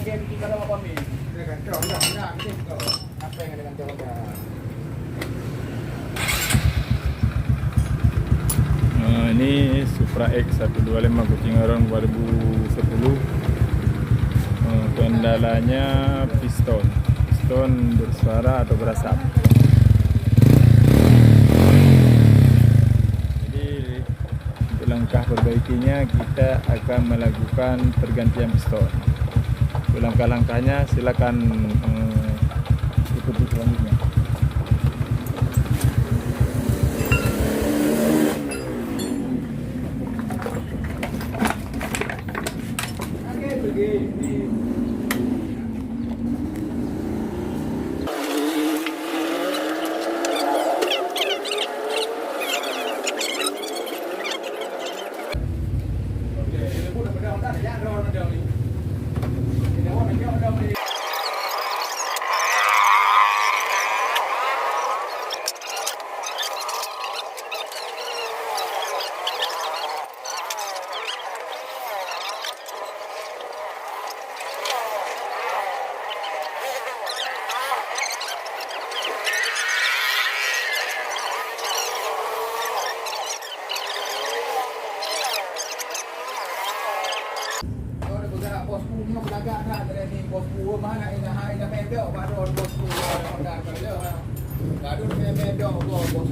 ganti kalau apa ni? Dengan doang ni tu. Apa yang dengan doang? Ini Supra X 125 kucing orang 2010. Kendalanya piston bersuara atau berasap. Jadi untuk langkah perbaikinya kita akan melakukan pergantian piston. Untuk langkah-langkahnya silakan ikuti selanjutnya. Bos mana ina medo baru bos Honda kerja. Gaduh medo bos.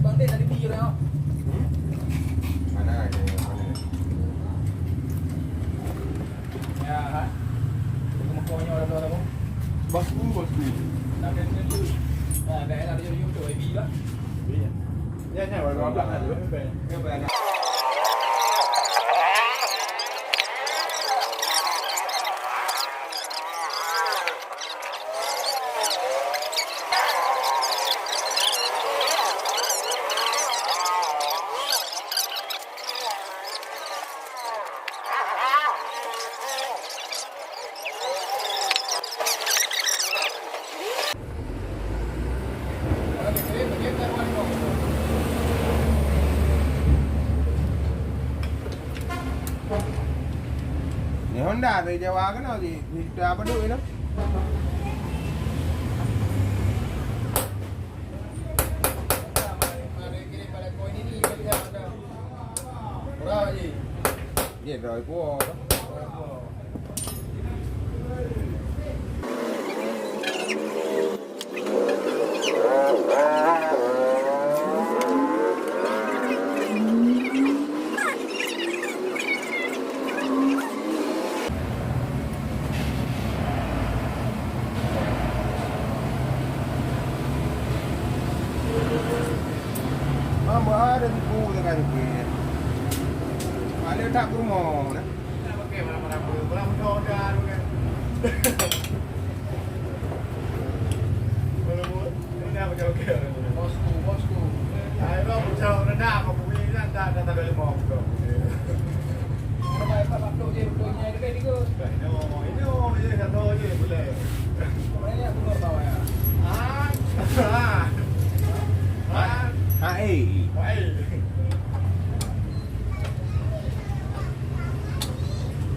Bang dia tadi biru ya. Mana ada mana. Ya, ha. Kamu konyo ada apa? Bos. Nak dia tu. Ah, dah ada dia tu ai bi lah. Bi ya. Ya, baru belakang ada. Ya, baru. Honda dari Jawa kan apa sih? Kita apa dulu ini? Gì rồi của ada di buku dengan dia. Ada tak rumah, nak? Nak pakai mana-mana pun, pulang dah kan. Boleh, ini apa kau? Bosku. Ayo bocah rendah, kau punya ni dah ada lemah kau. Apa waktu je punya dekat ni kau? Ini je satu je boleh. Boleh ya keluar bawah ya.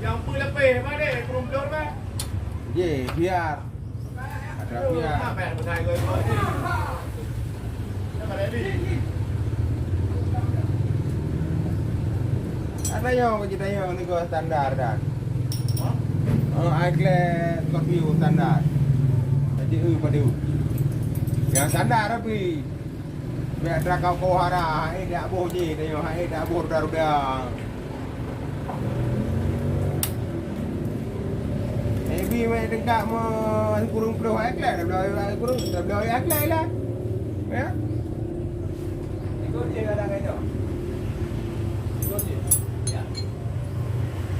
Yang apa lebih mana kurung blok mah? Ye, biar. Ada biar. Apa yang besar kau ni? Apa lagi? Ada yang kita yang ni kau standar dah. Outlet Scorpio standar. Jadi pada yang standar tapi biar terakau kau hara, dah boh je, dah boh dah. Maybe mai dekat mau kurung pro outlet, dah kurung outlet lah. Ya. Ikut je kadang itu. Ikut je. Ya.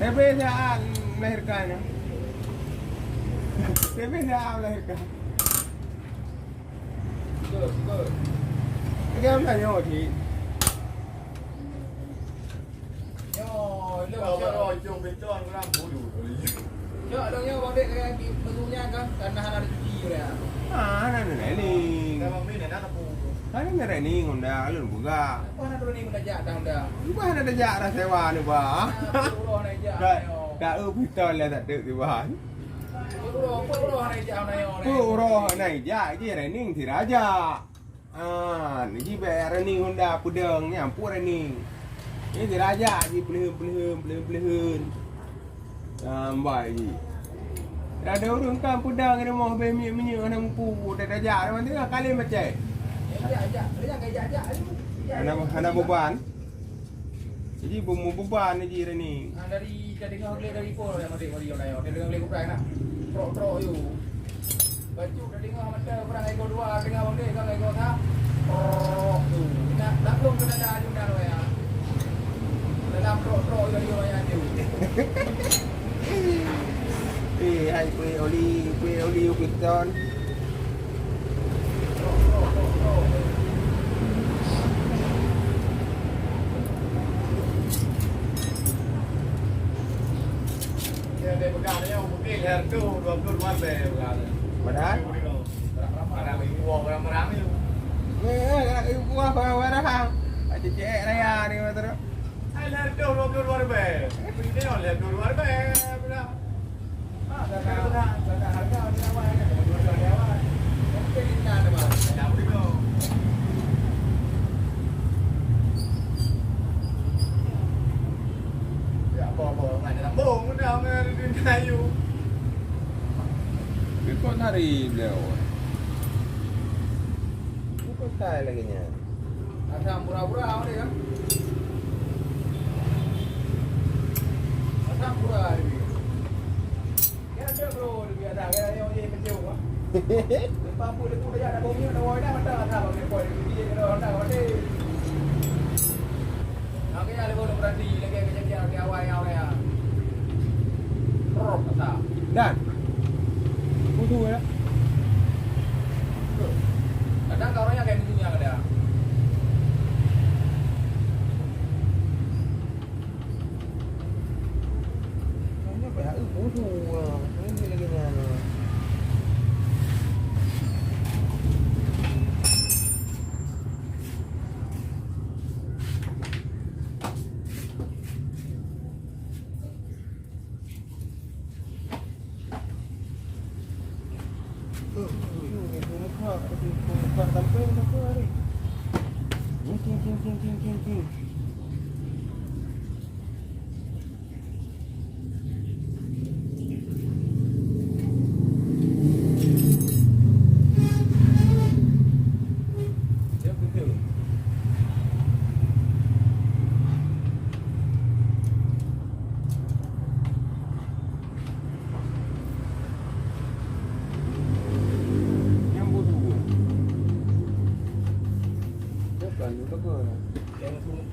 Tapi saya melahirkannya. Tapi saya melahirkan. Ikut. Cái này nhỏ thì rồi chung bên trong nó làm bù đủ rồi. Chợ đâu nhá, bang dek kayak bentuknya kan karena ada cuci ya. Nah, ini. Kalau ini ada tapu. Kan ada ni Honda alun buka. Kau nak turun ni menajak dah dah. Bukan ada jak dah sewa ni bah. Turun najak. Dah piston lah tak ada di bah. Turun najak nayo. Puro này dạ cái này ninh thì đã dạ cái về running Honda pudeng nha pu running ini thì đã dạ gì pelihun vậy gì đã đâu đường cam pudeng cái mau về miệng anh pu để đã dạ nó thế là cái lên mà chạy anh beban jadi beban ni ji running dari kau dari pun yang mesti nayo dari kau kurai nak pro you baju dari kau macam kurang ego dua dengan bang dia kau ego tak you nak langsung kena dah juga lo ya dalam pro you yang tu hai kue oli piston Padahal gua barang cecek raya ni betul. Ai ler tu luar be. Ini ler luar be. Harga ni awak kan luar be awak. Mungkin ini ada bah. Dah boleh go. Ya apa ngai dalam bong dah ngai kayu. Kau nari beliau. Kau tay lagi nya. Asam pura-pura awak ni kan. Asam pura ni. Kena ada bro, dia ada yang dia kecil ah. Lepas pun dia ada bumi ada woi dah ada asam ni koi dia kena ada woi. Nak dia ada boleh berhenti lagi kejadian di awal ya. Prop asam. Dan tu ya. Kadang kau orangnya kayak begini yang ada. Ini banyak tu. Ini lagi nya.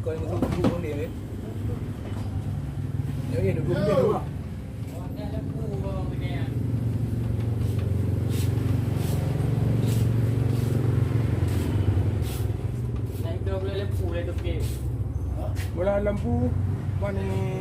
Kau yang tunggu dia ni. Yang ini duduk dia dulu. Bola lampu mana ni?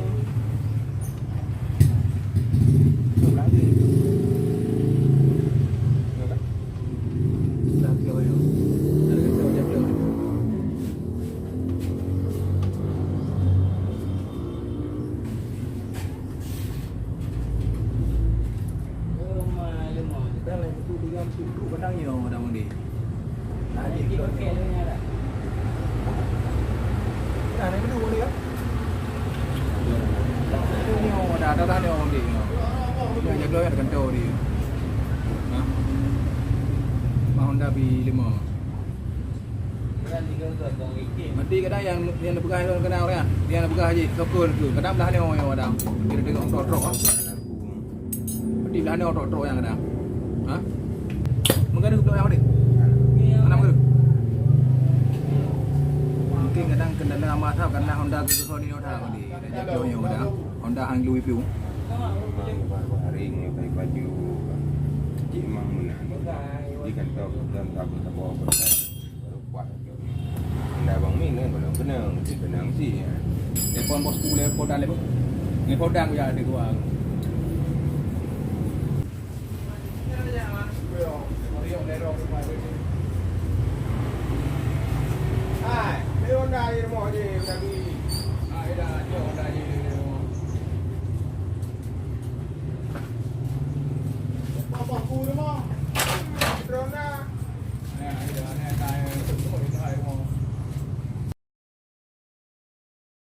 Honda B5. Mati kadang yang pegang tu kenal kan. Dia nak pegang haji sokol tu. Kadang belah ni orang ada. Dia tengok trok-trok. Mati belah ni trok-trok yang kadang. Ha? Mengadu blok yang ni. Mana mengadu? Mungkin kadang kendala amat tahu karena Honda tu ni orang ni. Dia jaga yang ada. Honda hang Louis Piu. Hari ni pakai baju memang menang. Jadi kan kau dalam tak bawa berkat baru kuat. Anda bang Min kan belum kenang sih. Telepon bosku telepon dan lepo. Ni podang ya ada gua. Hai, ini Honda je rumah je, lagi. Ah, dah dia orang dah ni.